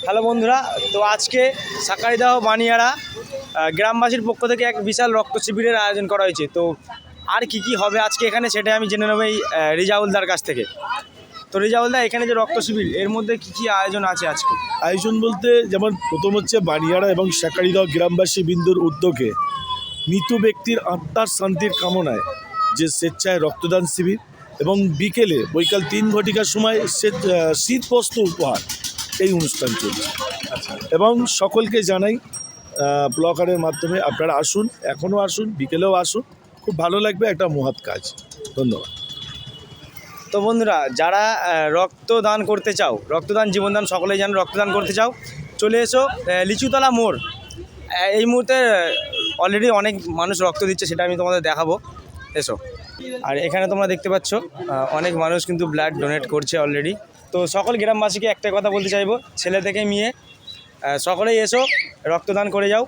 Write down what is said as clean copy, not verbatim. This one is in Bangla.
হ্যালো বন্ধুরা, তো আজকে সাকারিদাহ বানিয়াড়া গ্রামবাসীর পক্ষ থেকে এক বিশাল রক্ত শিবিরের আয়োজন করা হয়েছে। তো আর কি হবে আজকে এখানে সেটা আমি জেনে নেব এই রিজাউলদার কাছ থেকে। তো রিজাউলদা, এখানে যে রক্ত শিবির এর মধ্যে কি আয়োজন আছে আজকে? আয়োজন বলতে যেমন প্রথম হচ্ছে বানিয়াড়া এবং সাকারিদাহ গ্রামবাসী বিন্দুর উদ্যোগে মৃত ব্যক্তির আত্মার শান্তির কামনায় যে স্বেচ্ছায় রক্তদান শিবির এবং বিকেলে বৈকাল 3 ঘটিকার সময় শীতবস্ত্র উপহার এই অনুষ্ঠান চলছে। এবং সকলকে জানাই ব্লগারের মাধ্যমে আপনারা আসুন, এখনও আসুন, বিকেলেও আসুন, খুব ভালো লাগবে, একটা মহৎ কাজ। ধন্যবাদ। তো বন্ধুরা, যারা রক্তদান করতে চাও, রক্তদান জীবনদান সকলেই যেন রক্তদান করতে চাও, চলে এসো লিচুতলা মোড়। এই মুহূর্তে অলরেডি অনেক মানুষ রক্ত দিচ্ছে, সেটা আমি তোমাদের দেখাবো, এসো। আর এখানে তোমরা দেখতে পাচ্ছ অনেক মানুষ কিন্তু ব্লাড ডোনেট করছে অলরেডি। তো সকল গ্রামবাসীকে একটা কথা বলতে চাইবো, ছেলে থেকে মেয়ে সকলেই এসো, রক্তদান করে যাও।